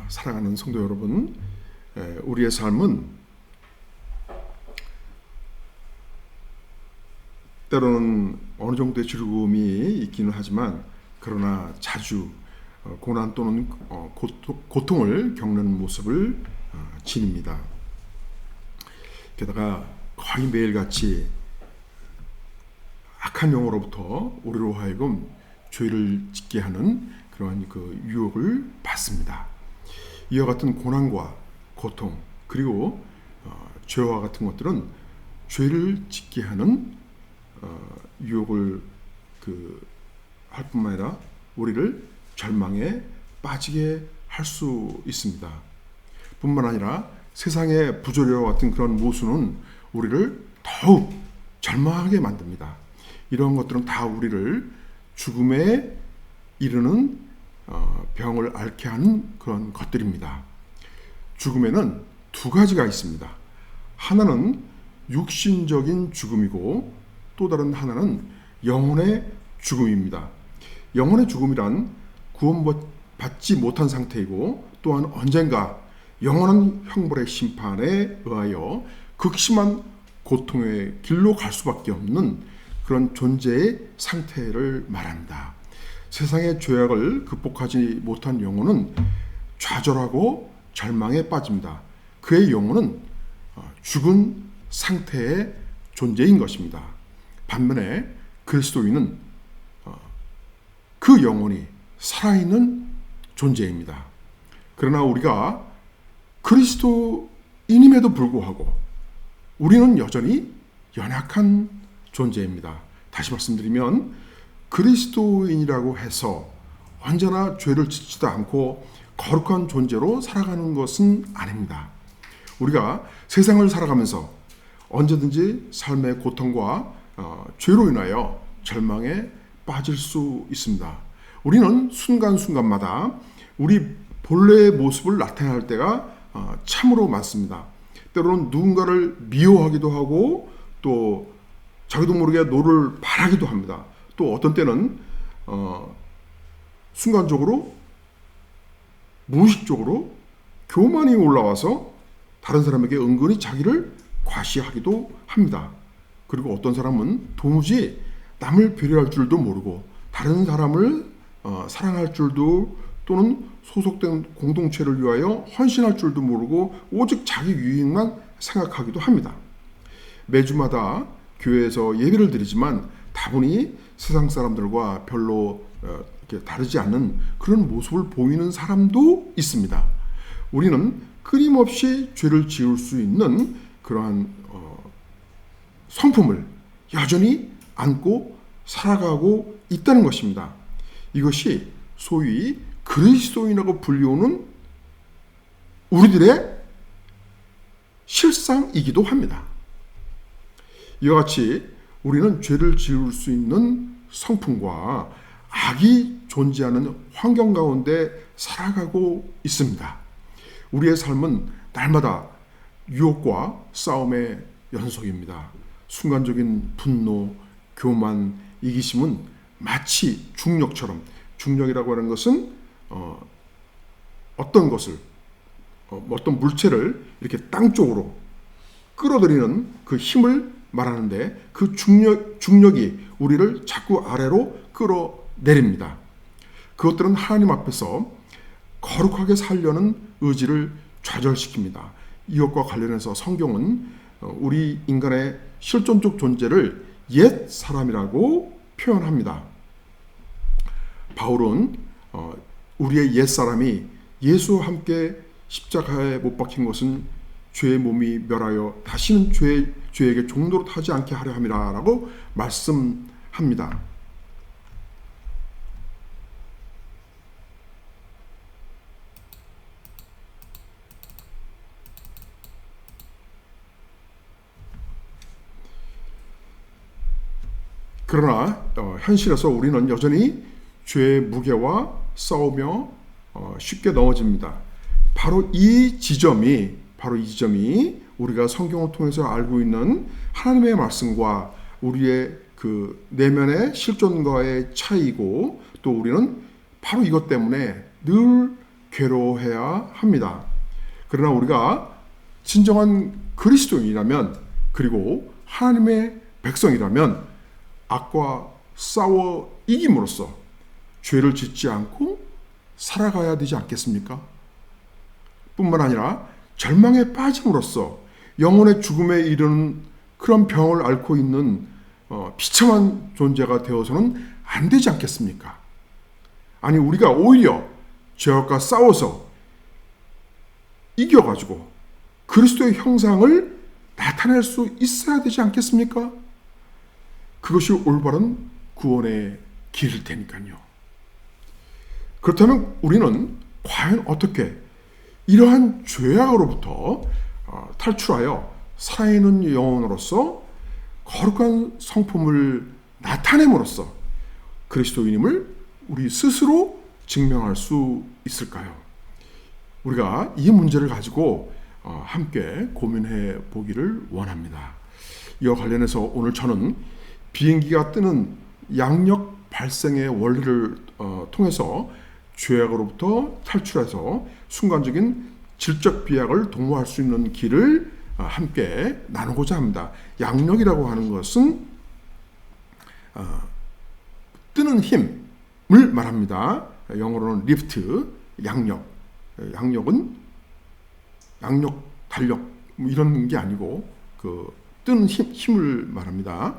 사랑하는 성도 여러분, 우리의 삶은 때로는 어느 정도의 즐거움이 있기는 하지만 그러나 자주 고난 또는 고통을 겪는 모습을 지닙니다. 게다가 거의 매일같이 악한 영으로부터 우리로 하여금 죄를 짓게 하는 그러한 그 유혹을 받습니다. 이와 같은 고난과 고통 그리고 죄와 같은 것들은 죄를 짓게 하는 유혹을 할 뿐만 아니라 우리를 절망에 빠지게 할 수 있습니다. 뿐만 아니라 세상의 부조리와 같은 그런 모순은 우리를 더욱 절망하게 만듭니다. 이런 것들은 다 우리를 죽음에 이르는 병을 앓게 하는 그런 것들입니다. 죽음에는 두 가지가 있습니다. 하나는 육신적인 죽음이고 또 다른 하나는 영혼의 죽음입니다. 영혼의 죽음이란 구원받지 못한 상태이고 또한 언젠가 영원한 형벌의 심판에 의하여 극심한 고통의 길로 갈 수밖에 없는 그런 존재의 상태를 말합니다. 세상의 죄악을 극복하지 못한 영혼은 좌절하고 절망에 빠집니다. 그의 영혼은 죽은 상태의 존재인 것입니다. 반면에 그리스도인은 그 영혼이 살아있는 존재입니다. 그러나 우리가 그리스도인임에도 불구하고 우리는 여전히 연약한 존재입니다. 다시 말씀드리면 그리스도인이라고 해서 언제나 죄를 짓지도 않고 거룩한 존재로 살아가는 것은 아닙니다. 우리가 세상을 살아가면서 언제든지 삶의 고통과 죄로 인하여 절망에 빠질 수 있습니다. 우리는 순간순간마다 우리 본래의 모습을 나타낼 때가 참으로 많습니다. 때로는 누군가를 미워하기도 하고 또 자기도 모르게 노를 바라기도 합니다. 또 어떤 때는 순간적으로 무의식적으로 교만이 올라와서 다른 사람에게 은근히 자기를 과시하기도 합니다. 그리고 어떤 사람은 도무지 남을 배려할 줄도 모르고 다른 사람을 사랑할 줄도 또는 소속된 공동체를 위하여 헌신할 줄도 모르고 오직 자기 유익만 생각하기도 합니다. 매주마다 교회에서 예배를 드리지만 다분히 세상 사람들과 별로 다르지 않는 그런 모습을 보이는 사람도 있습니다. 우리는 끊임없이 죄를 지을 수 있는 그러한 성품을 여전히 안고 살아가고 있다는 것입니다. 이것이 소위 그리스도인이라고 불리우는 우리들의 실상이기도 합니다. 이와 같이 우리는 죄를 지을 수 있는 성품과 악이 존재하는 환경 가운데 살아가고 있습니다. 우리의 삶은 날마다 유혹과 싸움의 연속입니다. 순간적인 분노, 교만, 이기심은 마치 중력처럼, 중력이라고 하는 것은 어떤 것을 어떤 물체를 이렇게 땅 쪽으로 끌어들이는 그 힘을 말하는데 그 중력이 우리를 자꾸 아래로 끌어내립니다. 그것들은 하나님 앞에서 거룩하게 살려는 의지를 좌절시킵니다. 이것과 관련해서 성경은 우리 인간의 실존적 존재를 옛 사람이라고 표현합니다. 바울은 우리의 옛 사람이 예수와 함께 십자가에 못 박힌 것은 죄의 몸이 멸하여 다시는 죄에게 종노릇 하지 않게 하려 함이라고 말씀합니다. 그러나 현실에서 우리는 여전히 죄의 무게와 싸우며 쉽게 넘어집니다. 바로 이 지점이 우리가 성경을 통해서 알고 있는 하나님의 말씀과 우리의 그 내면의 실존과의 차이고 또 우리는 바로 이것 때문에 늘 괴로워해야 합니다. 그러나 우리가 진정한 그리스도인이라면, 그리고 하나님의 백성이라면 악과 싸워 이김으로써 죄를 짓지 않고 살아가야 되지 않겠습니까? 뿐만 아니라 절망에 빠짐으로써 영혼의 죽음에 이르는 그런 병을 앓고 있는 비참한 존재가 되어서는 안 되지 않겠습니까? 아니, 우리가 오히려 죄악과 싸워서 이겨가지고 그리스도의 형상을 나타낼 수 있어야 되지 않겠습니까? 그것이 올바른 구원의 길일 테니까요. 그렇다면 우리는 과연 어떻게 이러한 죄악으로부터 탈출하여 살아있는 영혼으로서 거룩한 성품을 나타냄으로써 그리스도인임을 우리 스스로 증명할 수 있을까요? 우리가 이 문제를 가지고 함께 고민해 보기를 원합니다. 이와 관련해서 오늘 저는 비행기가 뜨는 양력 발생의 원리를 통해서 죄악으로부터 탈출해서 순간적인 질적 비약을 도모할 수 있는 길을 함께 나누고자 합니다. 양력이라고 하는 것은 뜨는 힘을 말합니다. 영어로는 리프트, 양력. 양력은 양력, 달력 뭐 이런 게 아니고 그 뜨는 힘을 말합니다.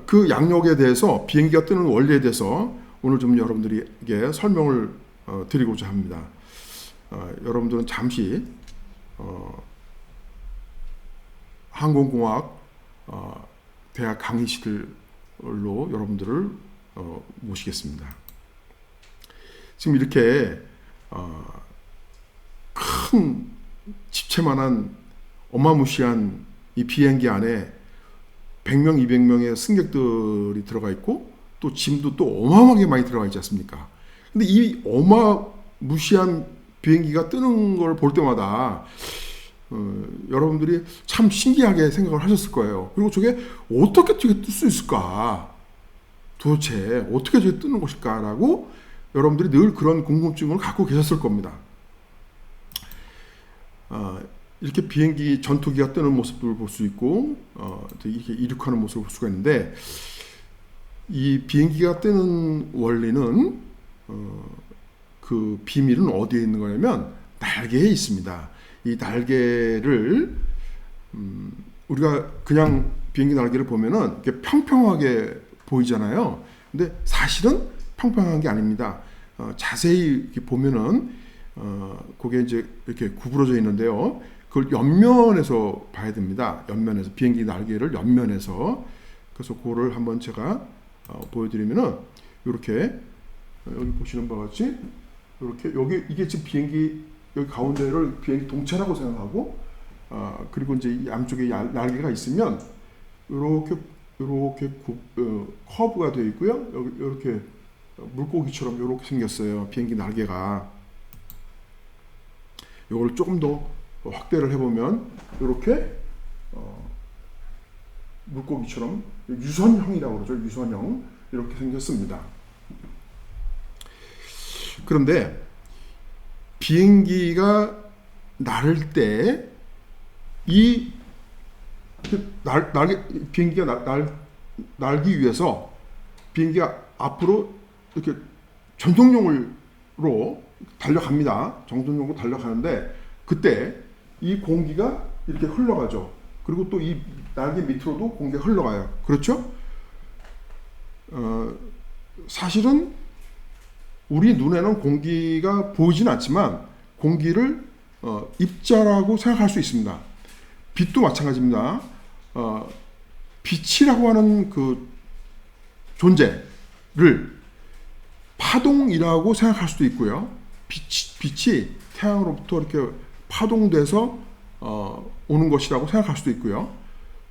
그 양력에 대해서, 비행기가 뜨는 원리에 대해서 오늘 좀 여러분들에게 설명을 드리고자 합니다. 여러분들은 잠시 항공공학 대학 강의실로 여러분들을 모시겠습니다. 지금 이렇게 큰 집채만한 어마무시한 이 비행기 안에 100명, 200명의 승객들이 들어가 있고 또 짐도 또 어마어마하게 많이 들어가 있지 않습니까? 근데 이 어마무시한 비행기가 뜨는 걸 볼 때마다 여러분들이 참 신기하게 생각을 하셨을 거예요. 그리고 저게 어떻게 뜰 수 있을까? 도대체 어떻게 저게 뜨는 것일까라고 여러분들이 늘 그런 궁금증을 갖고 계셨을 겁니다. 이렇게 비행기 전투기가 뜨는 모습을 볼 수 있고 이렇게 이륙하는 모습을 볼 수가 있는데, 이 비행기가 뜨는 원리는 그 비밀은 어디에 있는 거냐면 날개에 있습니다. 이 날개를 우리가 그냥 비행기 날개를 보면은 이렇게 평평하게 보이잖아요. 근데 사실은 평평한 게 아닙니다. 자세히 이렇게 보면은 그게 이제 이렇게 구부러져 있는데요. 그걸 옆면에서 봐야 됩니다. 옆면에서, 비행기 날개를 옆면에서. 그래서 그거를 한번 제가 보여드리면은 이렇게 여기 보시는 바와 같이 이렇게 여기 이게 지금 비행기 여기 가운데를 비행기 동체라고 생각하고 그리고 이제 이 양쪽에 날개가 있으면 이렇게 커브가 되어 있고요. 여기 이렇게 물고기처럼 이렇게 생겼어요. 비행기 날개가. 이걸 조금 더 확대를 해보면 이렇게 물고기처럼 유선형이라고 그러죠. 유선형 이렇게 생겼습니다. 그런데 비행기가 날 때 이 비행기가 날기 위해서 비행기가 앞으로 이렇게 전속력으로 달려갑니다. 전속력으로 달려가는데 그때 이 공기가 이렇게 흘러가죠. 그리고 또 이 날개 밑으로도 공기가 흘러가요. 그렇죠? 사실은 우리 눈에는 공기가 보이진 않지만 공기를 입자라고 생각할 수 있습니다. 빛도 마찬가지입니다. 빛이라고 하는 그 존재를 파동이라고 생각할 수도 있고요. 빛이 태양으로부터 이렇게 파동돼서 오는 것이라고 생각할 수도 있고요.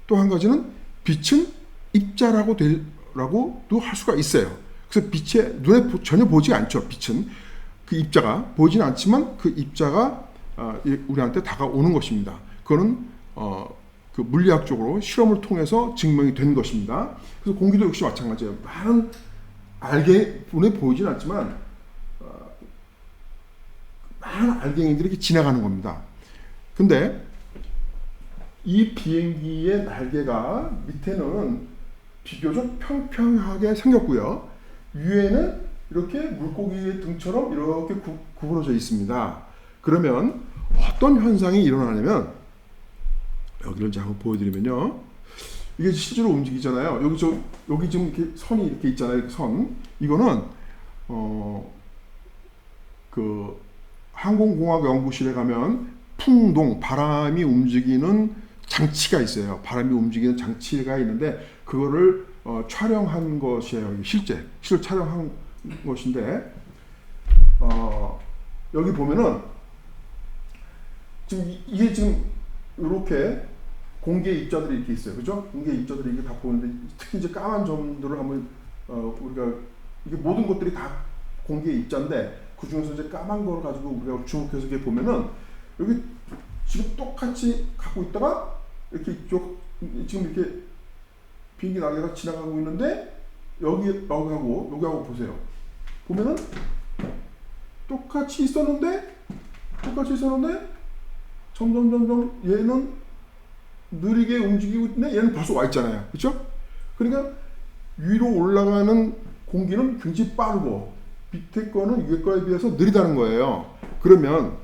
또 한 가지는 빛은 입자라고도 할 수가 있어요. 그래서 빛에 눈에 전혀 보지 않죠. 빛은 그 입자가 보이지는 않지만 그 입자가 우리한테 다가오는 것입니다. 그거는 그 물리학적으로 실험을 통해서 증명이 된 것입니다. 그래서 공기도 역시 마찬가지예요. 많은 알게 눈에 보이지는 않지만 많은 알갱이들이 이렇게 지나가는 겁니다. 근데 이 비행기의 날개가 밑에는 비교적 평평하게 생겼고요. 위에는 이렇게 물고기의 등처럼 이렇게 구부러져 있습니다. 그러면 어떤 현상이 일어나냐면, 여기를 이제 한번 보여드리면요. 이게 실제로 움직이잖아요. 여기 지금 이렇게 선이 이렇게 있잖아요. 이렇게 선. 이거는 그 항공공학연구실에 가면 풍동, 바람이 움직이는 장치가 있어요. 바람이 움직이는 장치가 있는데 그거를 촬영한 것이에요. 실제 촬영한 것인데, 여기 보면은 지금 이게 지금 이렇게 공개 입자들이 이렇게 있어요. 그죠? 공개 입자들이 이게 다 보이는데, 특히 이제 까만 점들을 한번 우리가, 이게 모든 것들이 다 공개 입자인데 그 중에서 이제 까만 걸 가지고 우리가 주목해서 이렇게 보면은, 여기 지금 똑같이 갖고 있다가 이렇게 지금 이렇게 비행기 날개가 지나가고 있는데, 여기하고 보세요. 보면은 똑같이 있었는데 점점 얘는 느리게 움직이고 있는데 얘는 벌써 와 있잖아요. 그렇죠? 그러니까 위로 올라가는 공기는 굉장히 빠르고 밑에 거는 위에 거에 비해서 느리다는 거예요. 그러면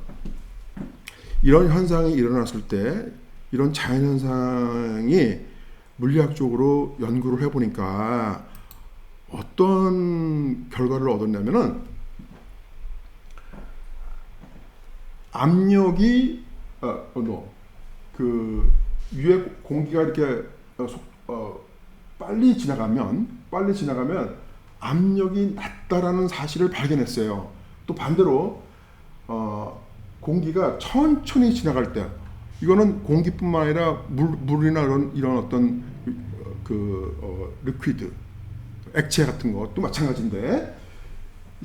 이런 현상이 일어났을 때, 이런 자연현상이 물리학적으로 연구를 해보니까 어떤 결과를 얻었냐면은, 압력이 그 위에 공기가 이렇게 빨리 지나가면 압력이 낮다라는 사실을 발견했어요. 또 반대로 공기가 천천히 지나갈 때, 이거는 공기뿐만 아니라 물이나 이런 어떤 리퀴드, 액체 같은 것도 마찬가지인데,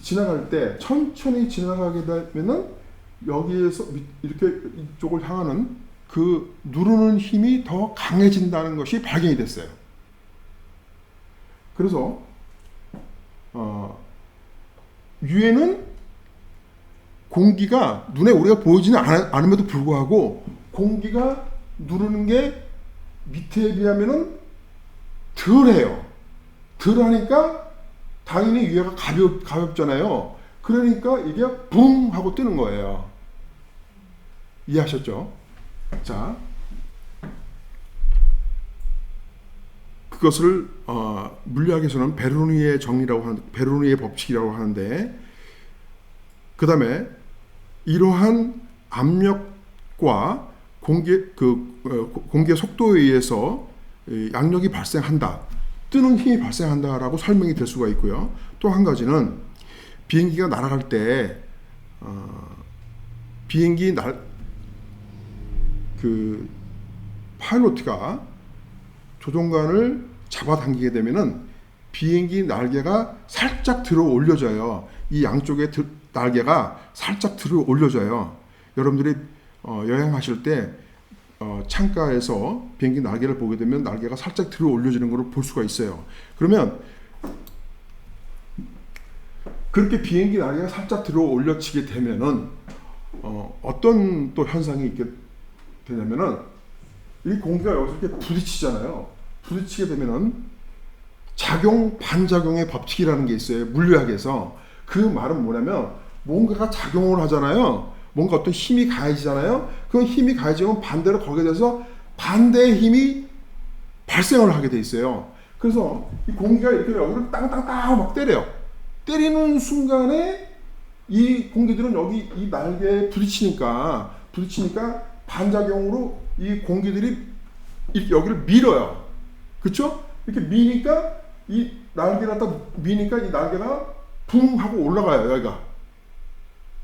지나갈 때 천천히 지나가게 되면은 여기에서 이렇게 이쪽을 향하는 그 누르는 힘이 더 강해진다는 것이 발견이 됐어요. 그래서 위에는 공기가 눈에 우리가 보이지는 않음에도 불구하고 공기가 누르는 게 밑에 비하면은 덜해요. 덜하니까 당연히 위에가 가볍잖아요. 그러니까 이게 붕 하고 뜨는 거예요. 이해하셨죠? 자, 그것을 물리학에서는 베르노이의 정리라고 하는, 베르노이의 법칙이라고 하는데, 그 다음에 이러한 압력과 공기의 속도에 의해서 양력이 발생한다, 뜨는 힘이 발생한다라고 설명이 될 수가 있고요. 또 한 가지는 비행기가 날아갈 때 비행기 파일로트가 조종관을 잡아당기게 되면은 비행기 날개가 살짝 들어 올려져요. 이 양쪽의 날개가 살짝 들어 올려져요. 여러분들이 여행하실 때 창가에서 비행기 날개를 보게 되면 날개가 살짝 들어 올려지는 것을 볼 수가 있어요. 그러면 그렇게 비행기 날개가 살짝 들어 올려지게 되면은 어떤 또 현상이 있게 되냐면은, 이 공기가 여기서 이렇게 부딪히잖아요. 부딪히게 되면은 작용 반작용의 법칙이라는 게 있어요. 물리학에서. 그 말은 뭐냐면, 뭔가가 작용을 하잖아요. 뭔가 어떤 힘이 가해지잖아요. 그 힘이 가해지면 반대로 거기에 대해서 반대의 힘이 발생을 하게 돼 있어요. 그래서 이 공기가 이렇게 여기를 땅땅땅 막 때려요. 때리는 순간에 이 공기들은 여기 이 날개에 부딪히니까 반작용으로 이 공기들이 이렇게 여기를 밀어요. 그렇죠? 이렇게 미니까 이 날개를 갖다 미니까 이 날개가 붕 하고 올라가요. 여기가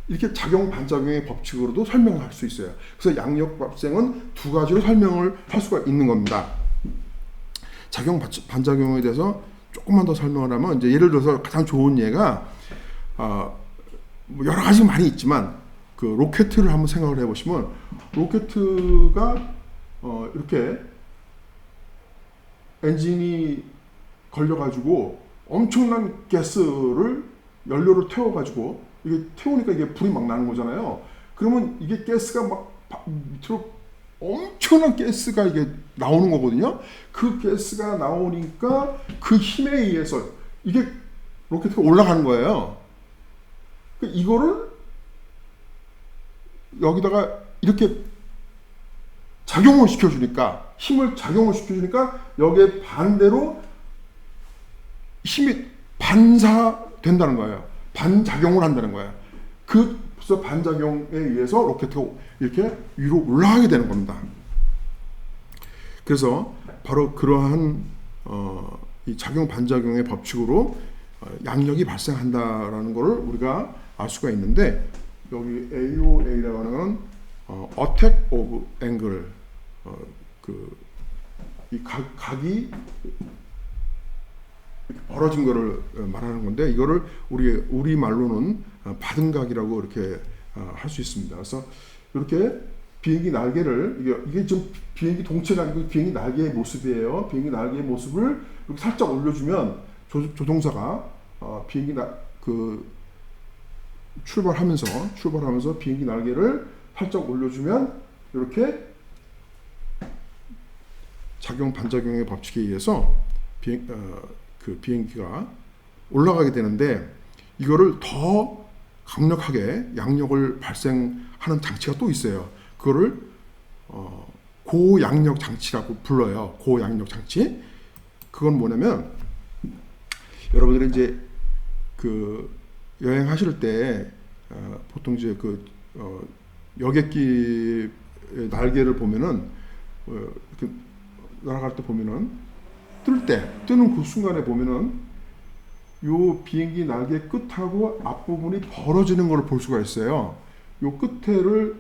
이렇게 작용 반작용의 법칙으로도 설명을 할 수 있어요. 그래서 양력 발생은 두 가지로 설명을 할 수가 있는 겁니다. 작용 반작용에 대해서 조금만 더 설명을 하면, 이제 예를 들어서 가장 좋은 예가 뭐 여러 가지 많이 있지만, 그 로켓을 한번 생각을 해보시면, 로켓가 이렇게 엔진이 걸려가지고 엄청난 가스를 연료를 태워가지고 이게 태우니까 이게 불이 막 나는 거잖아요. 그러면 이게 가스가 막 밑으로 엄청난 가스가 이게 나오는 거거든요. 그 가스가 나오니까 그 힘에 의해서 이게 로켓이 올라가는 거예요. 이거를 여기다가 이렇게 작용을 시켜주니까, 힘을 작용을 시켜주니까 여기에 반대로 힘이 반사된다는 거예요. 반작용을 한다는 거예요. 그래서 반작용에 의해서 로켓이 이렇게 위로 올라가게 되는 겁니다. 그래서 바로 그러한 이 작용 반작용의 법칙으로 양력이 발생한다라는 것을 우리가 알 수가 있는데, 여기 AOA라고 하는 Attack of Angle, 이 각이 벌어진 거를 말하는 건데, 이거를 우리 말로는 받은 각이라고 이렇게 할 수 있습니다. 그래서 이렇게 비행기 날개를, 이게 좀 비행기 동체가 아니고 비행기 날개의 모습이에요. 비행기 날개의 모습을 이렇게 살짝 올려주면 조종사가 비행기 출발하면서 비행기 날개를 살짝 올려주면 이렇게 작용 반작용의 법칙에 의해서 비행기가 올라가게 되는데, 이거를 더 강력하게 양력을 발생하는 장치가 또 있어요. 그거를 고양력 장치라고 불러요. 고양력 장치. 그건 뭐냐면, 여러분들이 이제 여행하실 때 보통 이제 여객기 날개를 보면은 이렇게 날아갈 때 보면은 뜨는 그 순간에 보면은 요 비행기 날개 끝하고 앞부분이 벌어지는 걸 볼 수가 있어요. 요 끝에를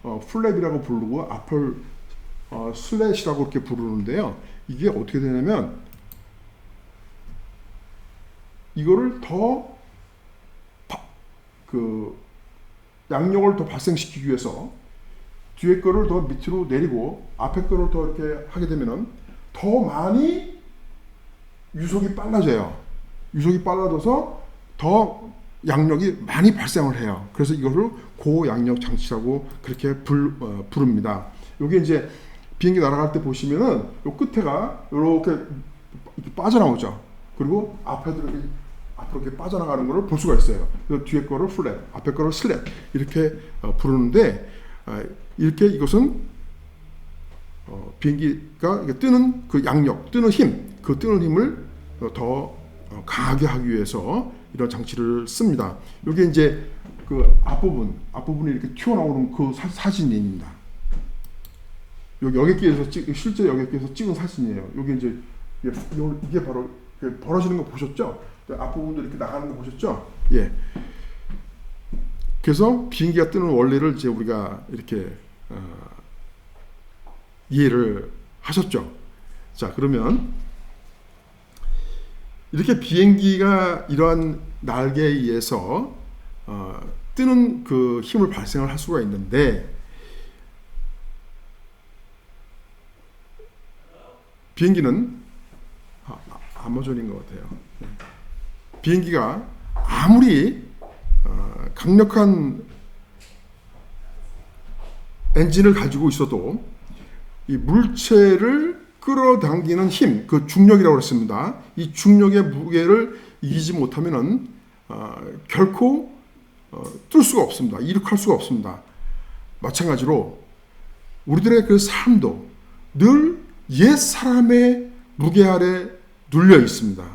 플랩이라고 부르고 앞을 슬랫이라고 이렇게 부르는데요. 이게 어떻게 되냐면, 이거를 더 양력을 더 발생시키기 위해서 뒤에 거를 더 밑으로 내리고 앞에 거를 더 이렇게 하게 되면은 더 많이 유속이 빨라져요. 유속이 빨라져서 더 양력이 많이 발생을 해요. 그래서 이거를 고양력 장치라고 그렇게 부릅니다. 여기 이제 비행기 날아갈 때 보시면은 요 끝에가 이렇게 빠져나오죠. 그리고 앞으로 이렇게 빠져나가는 것을 볼 수가 있어요. 뒤에 거를 플랫, 앞에 거를 슬랫 이렇게 부르는데, 이렇게 이것은 비행기가 뜨는 그 양력, 뜨는 힘, 그 뜨는 힘을 더 강하게 하기 위해서 이런 장치를 씁니다. 이게 이제 그 앞부분이 이렇게 튀어나오는 그 사진입니다. 여기 여객기에서 실제 여객기에서 찍은 사진이에요. 여기 이제 이게 바로 벌어지는 거 보셨죠? 앞부분도 이렇게 나가는 거 보셨죠? 예. 그래서 비행기가 뜨는 원리를 이제 우리가 이렇게 이해를 하셨죠? 자, 그러면 이렇게 비행기가 이러한 날개에 의해서 뜨는 그 힘을 발생을 할 수가 있는데, 비행기는 아마존인 것 같아요. 비행기가 아무리 강력한 엔진을 가지고 있어도 이 물체를 끌어당기는 힘, 그 중력이라고 했습니다. 이 중력의 무게를 이기지 못하면은 결코 뜰 수가 없습니다. 이륙할 수가 없습니다. 마찬가지로 우리들의 그 삶도 늘 옛 사람의 무게 아래 눌려 있습니다.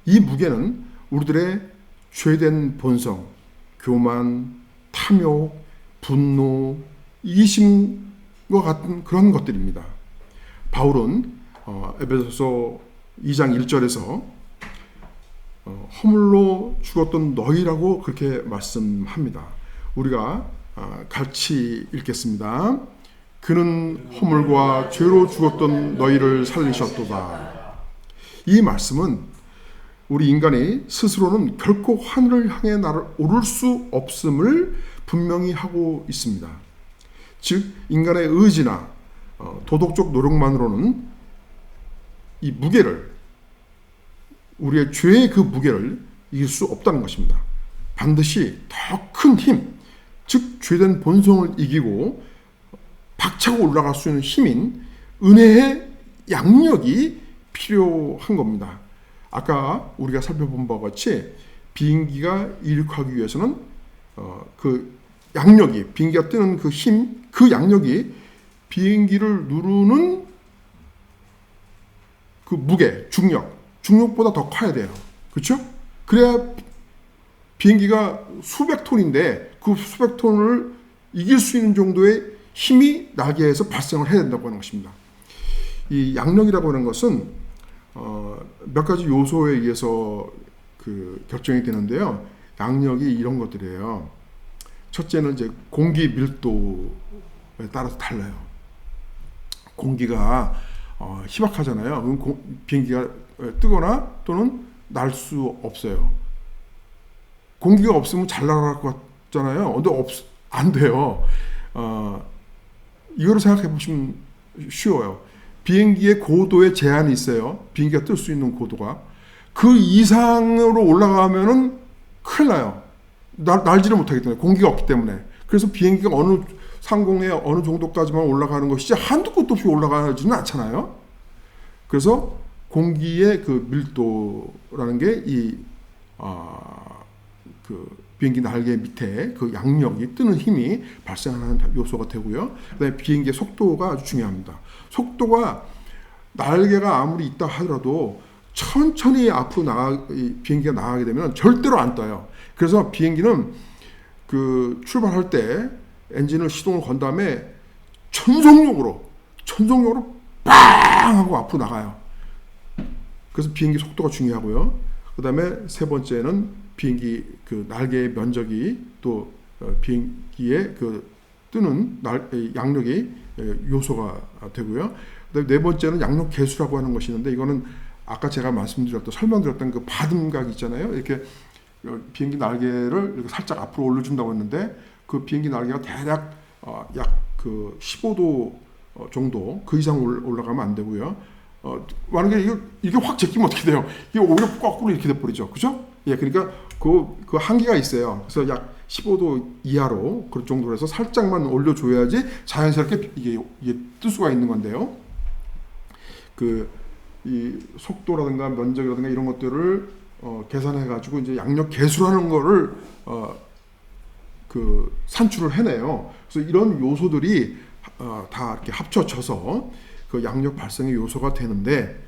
이 무게는 우리들의 죄된 본성, 교만, 탐욕, 분노, 이기심과 같은 그런 것들입니다. 바울은 에베소서 2장 1절에서 허물로 죽었던 너희라고 그렇게 말씀합니다. 우리가 같이 읽겠습니다. 그는 허물과 죄로 죽었던 너희를 살리셨도다. 이 말씀은 우리 인간이 스스로는 결코 하늘을 향해 오를 수 없음을 분명히 하고 있습니다. 즉 인간의 의지나 도덕적 노력만으로는 이 무게를, 우리의 죄의 그 무게를 이길 수 없다는 것입니다. 반드시 더 큰 힘, 즉 죄된 본성을 이기고 박차고 올라갈 수 있는 힘인 은혜의 양력이 필요한 겁니다. 아까 우리가 살펴본 바와 같이 비행기가 이륙하기 위해서는 그 양력이, 비행기가 뜨는 그 힘, 그 양력이 비행기를 누르는 그 무게, 중력보다 더 커야 돼요. 그렇죠? 그래야 비행기가 수백 톤인데 그 수백 톤을 이길 수 있는 정도의 힘이 날개에서 발생을 해야 된다고 하는 것입니다. 이 양력이라고 하는 것은 몇 가지 요소에 의해서 그 결정이 되는데요. 양력이 이런 것들이에요. 첫째는 이제 공기 밀도에 따라서 달라요. 공기가 희박하잖아요. 그럼 비행기가 뜨거나 또는 날 수 없어요. 공기가 없으면 잘 날아갈 것 같잖아요. 근데 안 돼요. 이거를 생각해 보시면 쉬워요. 비행기의 고도에 제한이 있어요. 비행기가 뜰 수 있는 고도가. 그 이상으로 올라가면은 큰일 나요. 날지를 못하기 때문에, 공기가 없기 때문에. 그래서 비행기가 어느 상공에 어느 정도까지만 올라가는 것이지 한두 곳도 없이 올라가지는 않잖아요. 그래서 공기의 그 밀도라는 게 그 비행기 날개 밑에 그 양력이 뜨는 힘이 발생하는 요소가 되고요. 그다음에 비행기의 속도가 아주 중요합니다. 속도가 날개가 아무리 있다 하더라도 천천히 앞으로 비행기가 나가게 되면 절대로 안 떠요. 그래서 비행기는 그 출발할 때 엔진을 시동을 건 다음에 천속력으로 빵 하고 앞으로 나가요. 그래서 비행기 속도가 중요하고요. 그 다음에 세 번째는 비행기 그 날개의 면적이 또 비행기의 그 뜨는 양력이 요소가 되고요. 그다음에 네 번째는 양력 계수라고 하는 것이 있는데, 이거는 아까 제가 설명드렸던 그 받음각 있잖아요. 이렇게 비행기 날개를 이렇게 살짝 앞으로 올려준다고 했는데, 그 비행기 날개가 대략 약 그 15도 정도 그 이상 올라가면 안 되고요. 만약에 이게 확 제끼면 어떻게 돼요? 이게 오히려 거꾸로 이렇게 돼버리죠. 그죠? 예, 그러니까 그 한계가 있어요. 그래서 약 15도 이하로 그런 정도로 해서 살짝만 올려줘야지 자연스럽게 이게 뜰 수가 있는 건데요. 이 속도라든가 면적이라든가 이런 것들을 계산해가지고 이제 양력 계수라는 거를 그 산출을 해내요. 그래서 이런 요소들이 다 이렇게 합쳐져서 그 양력 발생의 요소가 되는데,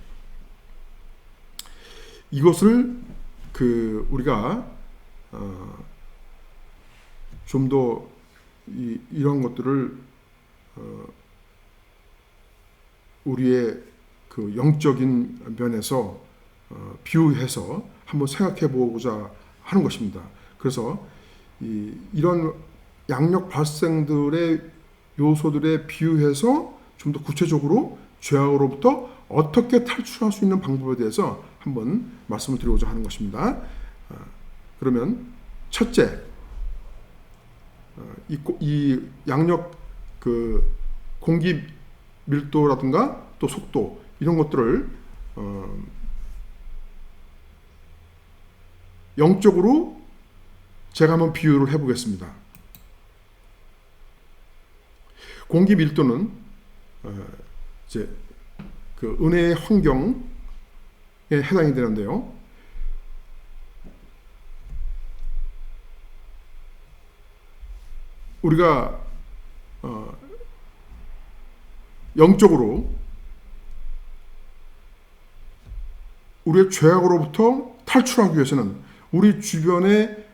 이것을 그 우리가 좀 더 이런 것들을 우리의 그 영적인 면에서 비유해서 한번 생각해 보고자 하는 것입니다. 그래서 이런 양력 발생들의 요소들에 비유해서 좀 더 구체적으로 죄악으로부터 어떻게 탈출할 수 있는 방법에 대해서 한번 말씀을 드리고자 하는 것입니다. 그러면 첫째, 이 양력 그 공기 밀도라든가 또 속도 이런 것들을 영적으로 제가 한번 비유를 해보겠습니다. 공기 밀도는 이제 그 은혜의 환경에 해당이 되는데요. 우리가 영적으로 우리의 죄악으로부터 탈출하기 위해서는 우리 주변에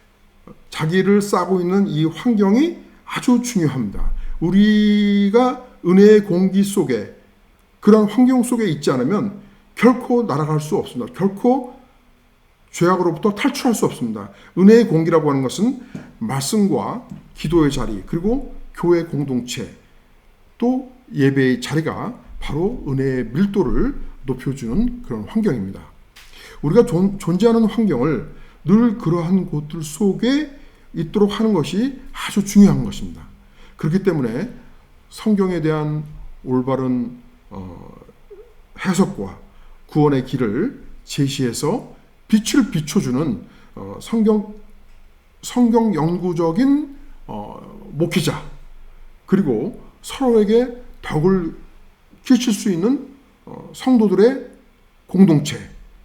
자기를 싸고 있는 이 환경이 아주 중요합니다. 우리가 은혜의 공기 속에, 그런 환경 속에 있지 않으면 결코 날아갈 수 없습니다. 결코 죄악으로부터 탈출할 수 없습니다. 은혜의 공기라고 하는 것은 말씀과 기도의 자리, 그리고 교회 공동체, 또 예배의 자리가 바로 은혜의 밀도를 높여주는 그런 환경입니다. 우리가 존재하는 환경을 늘 그러한 곳들 속에 있도록 하는 것이 아주 중요한 것입니다. 그렇기 때문에 성경에 대한 올바른 해석과 구원의 길을 제시해서 빛을 비춰주는 성경 성경 연구적인 목회자, 그리고 서로에게 덕을 끼칠 수 있는 성도들의 공동체,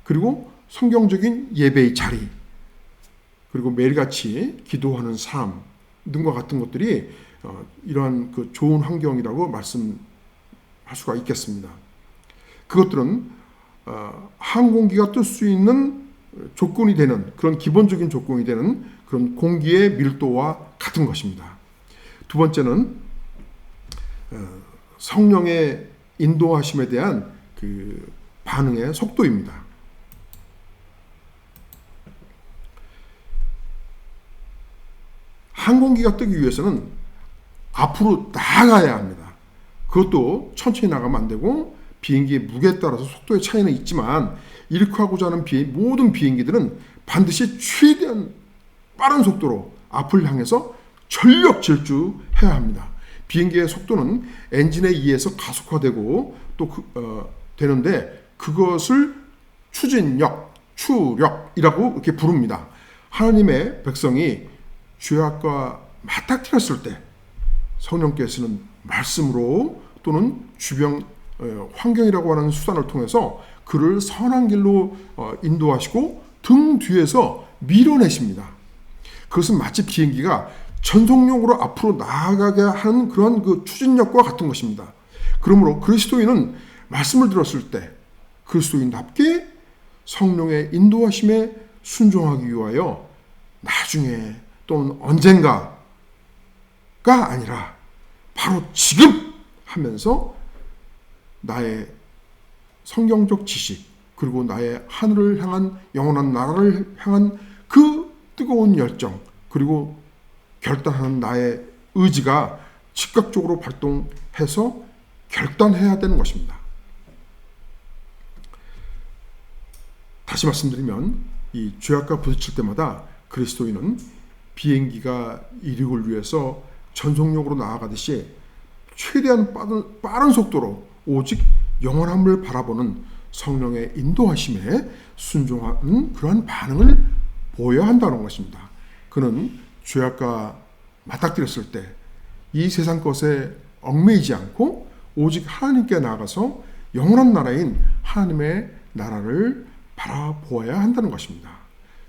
그리고 성경적인 예배의 자리, 그리고 매일같이 기도하는 삶 등과 같은 것들이 이러한 그 좋은 환경이라고 말씀할 수가 있겠습니다. 그것들은 항공기가 뜰 수 있는 조건이 되는, 그런 기본적인 조건이 되는 그런 공기의 밀도와 같은 것입니다. 두 번째는 성령의 인도하심에 대한 그 반응의 속도입니다. 항공기가 뜨기 위해서는 앞으로 나아가야 합니다. 그것도 천천히 나가면 안 되고, 비행기의 무게에 따라서 속도의 차이는 있지만, 이렇게 하고자 하는 모든 비행기들은 반드시 최대한 빠른 속도로 앞을 향해서 전력 질주해야 합니다. 비행기의 속도는 엔진에 의해서 가속화되고 또 되는데, 그것을 추진력, 추력이라고 이렇게 부릅니다. 하나님의 백성이 죄악과 맞닥뜨렸을 때 성령께서는 말씀으로 또는 주변 환경이라고 하는 수단을 통해서 그를 선한 길로 인도하시고 등 뒤에서 밀어내십니다. 그것은 마치 비행기가 전속력으로 앞으로 나아가게 하는 그런 그 추진력과 같은 것입니다. 그러므로 그리스도인은 말씀을 들었을 때 그리스도인답게 성령의 인도하심에 순종하기 위하여 나중에 또는 언젠가가 아니라 바로 지금 하면서 나의 성경적 지식, 그리고 나의 하늘을 향한 영원한 나라를 향한 그 뜨거운 열정, 그리고 결단하는 나의 의지가 즉각적으로 발동해서 결단해야 되는 것입니다. 다시 말씀드리면 이 죄악과 부딪힐 때마다 그리스도인은 비행기가 이륙을 위해서 전속력으로 나아가듯이 최대한 빠른 속도로 오직 영원함을 바라보는 성령의 인도하심에 순종하는 그러한 반응을 보여야 한다는 것입니다. 그는 죄악과 맞닥뜨렸을 때 이 세상 것에 얽매이지 않고 오직 하나님께 나아가서 영원한 나라인 하나님의 나라를 바라보아야 한다는 것입니다.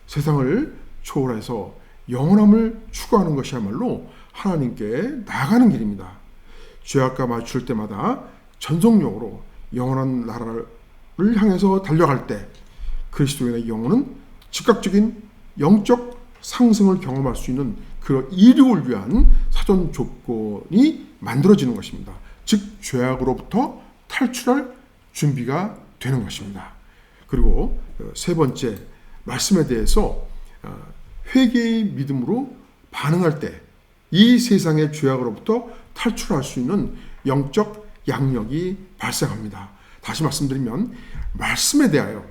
세상을 초월해서 영원함을 추구하는 것이야말로 하나님께 나아가는 길입니다. 죄악과 마주칠 때마다 전속력으로 영원한 나라를 향해서 달려갈 때 그리스도인의 영혼은 즉각적인 영적 상승을 경험할 수 있는 그런 이륙을 위한 사전 조건이 만들어지는 것입니다. 즉 죄악으로부터 탈출할 준비가 되는 것입니다. 그리고 세 번째, 말씀에 대해서 회개의 믿음으로 반응할 때 이 세상의 죄악으로부터 탈출할 수 있는 영적 양력이 발생합니다. 다시 말씀드리면 말씀에 대하여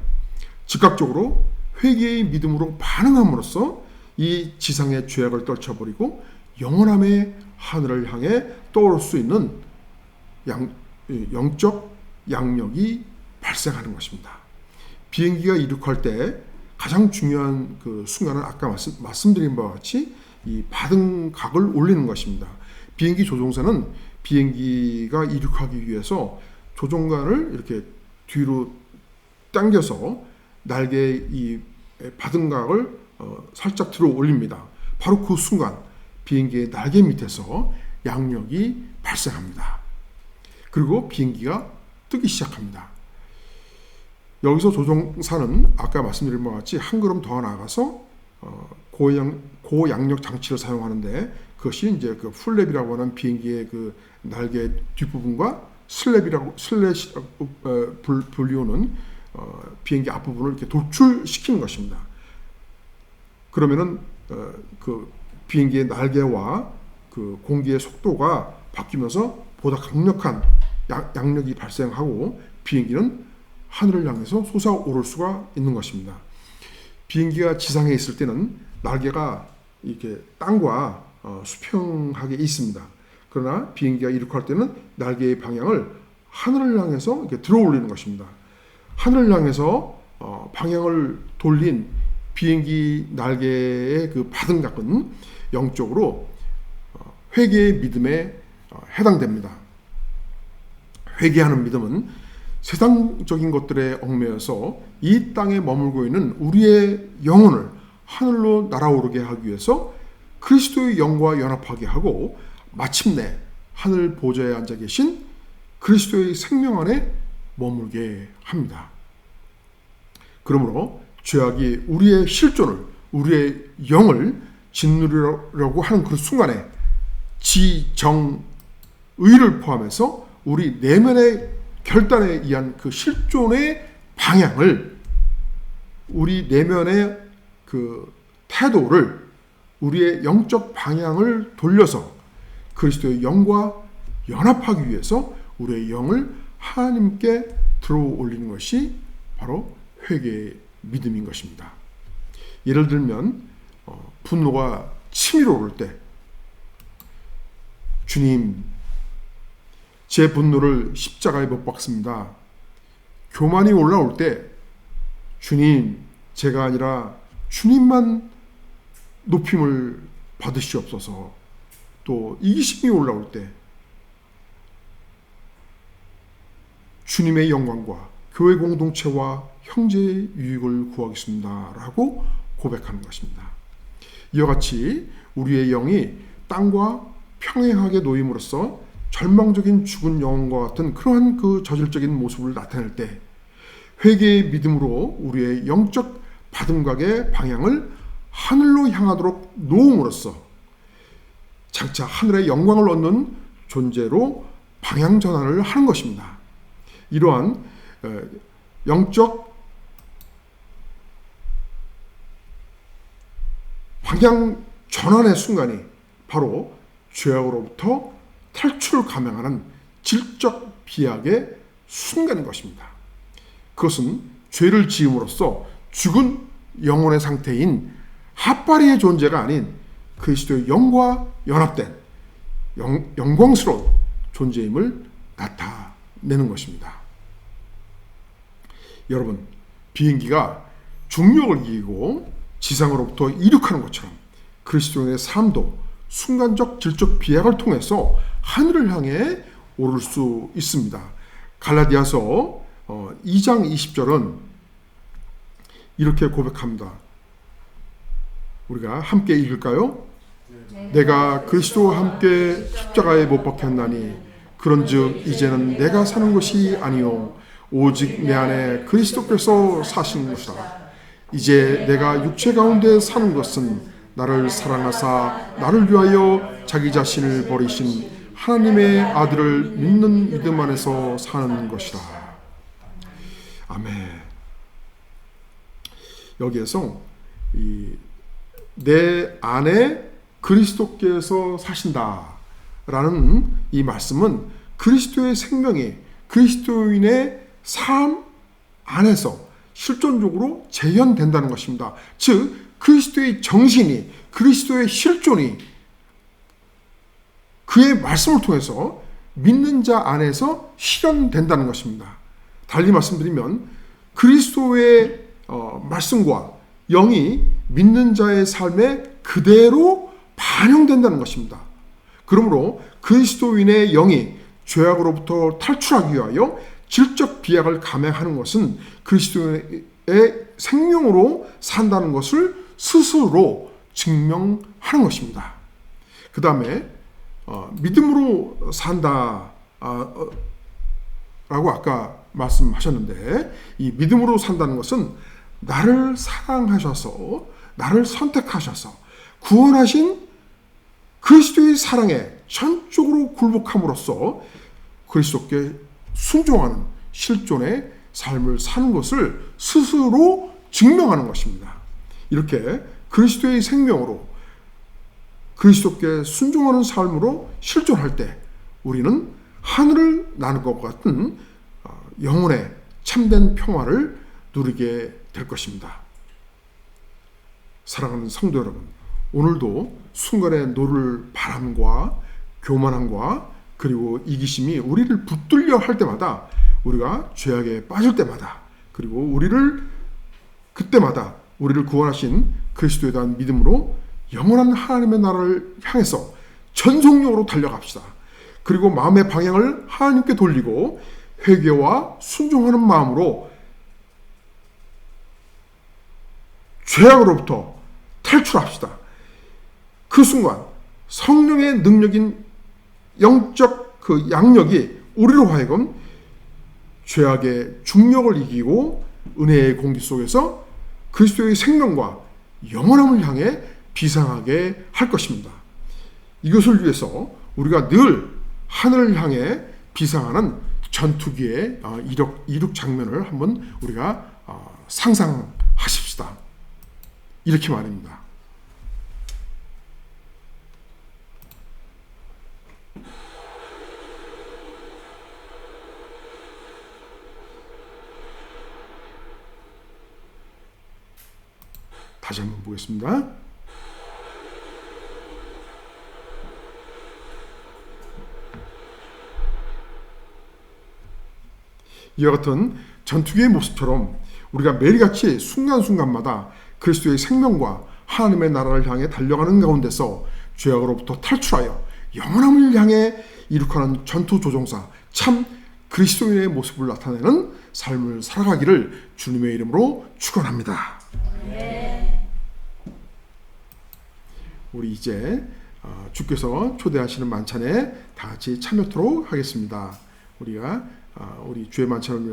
즉각적으로 회개의 믿음으로 반응함으로써 이 지상의 죄악을 떨쳐버리고 영원함의 하늘을 향해 떠오를 수 있는 영적 양력이 발생하는 것입니다. 비행기가 이륙할 때 가장 중요한 그 순간은 아까 말씀드린 바와 같이 이 바등각을 올리는 것입니다. 비행기 조종사는 비행기가 이륙하기 위해서 조종관을 이렇게 뒤로 당겨서 날개의 이 바등각을 살짝 들어 올립니다. 바로 그 순간 비행기의 날개 밑에서 양력이 발생합니다. 그리고 비행기가 뜨기 시작합니다. 여기서 조종사는 아까 말씀드린 바와 같이 한 걸음 더 나아가서 고양력 장치를 사용하는데, 그것이 이제 그 플랩이라고 하는 비행기의 그 날개 뒷부분과 슬래시라고 불리우는 비행기 앞부분을 이렇게 돌출시키는 것입니다. 그러면은 그 비행기의 날개와 그 공기의 속도가 바뀌면서 보다 강력한 양력이 발생하고 비행기는 하늘을 향해서 솟아오를 수가 있는 것입니다. 비행기가 지상에 있을 때는 날개가 이렇게 땅과 수평하게 있습니다. 그러나 비행기가 이륙할 때는 날개의 방향을 하늘을 향해서 이렇게 들어 올리는 것입니다. 하늘을 향해서 방향을 돌린 비행기 날개의 그 바등각은 영적으로 회개의 믿음에 해당됩니다. 회개하는 믿음은 세상적인 것들에 얽매여서 이 땅에 머물고 있는 우리의 영혼을 하늘로 날아오르게 하기 위해서 그리스도의 영과 연합하게 하고 마침내 하늘 보좌에 앉아 계신 그리스도의 생명 안에 머물게 합니다. 그러므로 죄악이 우리의 실존을, 우리의 영을 짓누르려고 하는 그 순간에 지정의를 포함해서 우리 내면의 결단에 의한 그 실존의 방향을, 우리 내면의 그 태도를, 우리의 영적 방향을 돌려서 그리스도의 영과 연합하기 위해서 우리의 영을 하나님께 들어 올리는 것이 바로 회개의 믿음인 것입니다. 예를 들면 분노가 치밀어 오를 때, 주님, 제 분노를 십자가에 못 박습니다. 교만이 올라올 때, 주님, 제가 아니라 주님만 높임을 받으시옵소서. 또 이기심이 올라올 때 주님의 영광과 교회 공동체와 형제의 유익을 구하겠습니다 라고 고백하는 것입니다. 이와 같이 우리의 영이 땅과 평행하게 놓임으로써 절망적인 죽은 영혼과 같은 그러한 그 저질적인 모습을 나타낼 때 회개의 믿음으로 우리의 영적 바등각의 방향을 하늘로 향하도록 놓음으로써 장차 하늘의 영광을 얻는 존재로 방향 전환을 하는 것입니다. 이러한 영적 방향 전환의 순간이 바로 죄악으로부터 탈출을 감행하는 질적 비약의 순간인 것입니다. 그것은 죄를 지음으로써 죽은 영혼의 상태인 핫바리의 존재가 아닌 그리스도의 영과 연합된 영광스러운 존재임을 나타내는 것입니다. 여러분, 비행기가 중력을 이기고 지상으로부터 이륙하는 것처럼 그리스도인의 삶도 순간적 질적 비약을 통해서 하늘을 향해 오를 수 있습니다. 갈라디아서 2장 20절은 이렇게 고백합니다. 우리가 함께 읽을까요? 내가 그리스도와 함께 십자가에 못 박혔나니 그런즉 이제는 내가 사는 것이 아니요 오직 내 안에 그리스도께서 사시는 것이다. 이제 내가 육체 가운데 사는 것은 나를 사랑하사 나를 위하여 자기 자신을 버리신 하나님의 아들을 믿는 믿음 안에서 사는 것이다. 아멘. 여기에서 내 안에 그리스도께서 사신다라는 이 말씀은 그리스도의 생명이 그리스도인의 삶 안에서 실존적으로 재현된다는 것입니다. 즉 그리스도의 정신이, 그리스도의 실존이 그의 말씀을 통해서 믿는 자 안에서 실현된다는 것입니다. 달리 말씀드리면 그리스도의 말씀과 영이 믿는 자의 삶에 그대로 반영된다는 것입니다. 그러므로 그리스도인의 영이 죄악으로부터 탈출하기 위하여 질적 비약을 감행하는 것은 그리스도의 생명으로 산다는 것을 스스로 증명하는 것입니다. 그 다음에 믿음으로 산다 라고 아까 말씀하셨는데, 이 믿음으로 산다는 것은 나를 사랑하셔서 나를 선택하셔서 구원하신 그리스도의 사랑에 전적으로 굴복함으로써 그리스도께 순종하는 실존의 삶을 사는 것을 스스로 증명하는 것입니다. 이렇게 그리스도의 생명으로 그리스도께 순종하는 삶으로 실존할 때 우리는 하늘을 나는 것 같은 영혼의 참된 평화를 누리게 될 것입니다. 사랑하는 성도 여러분, 오늘도 순간에 노를 바람과 교만함과 그리고 이기심이 우리를 붙들려 할 때마다, 우리가 죄악에 빠질 때마다, 그리고 그때마다 우리를 구원하신 그리스도에 대한 믿음으로 영원한 하나님의 나라를 향해서 전속력으로 달려갑시다. 그리고 마음의 방향을 하나님께 돌리고 회개와 순종하는 마음으로 죄악으로부터 탈출합시다. 그 순간 성령의 능력인 영적 그 양력이 우리로 하여금 죄악의 중력을 이기고 은혜의 공기 속에서 그리스도의 생명과 영원함을 향해 비상하게 할 것입니다. 이것을 위해서 우리가 늘 하늘을 향해 비상하는 전투기의 이륙 장면을 한번 우리가 상상하십시다. 이렇게 말입니다. 다시 한번 보겠습니다. 이와 같은 전투기의 모습처럼 우리가 매일같이 순간순간마다 그리스도의 생명과 하나님의 나라를 향해 달려가는 가운데서 죄악으로부터 탈출하여 영원함을 향해 이룩하는 전투조종사 참 그리스도인의 모습을 나타내는 삶을 살아가기를 주님의 이름으로 축원합니다. 우리 이제 주께서 초대하시는 만찬에 다 같이 참여토록 하겠습니다. 우리가 우리 주의 만찬을 위해서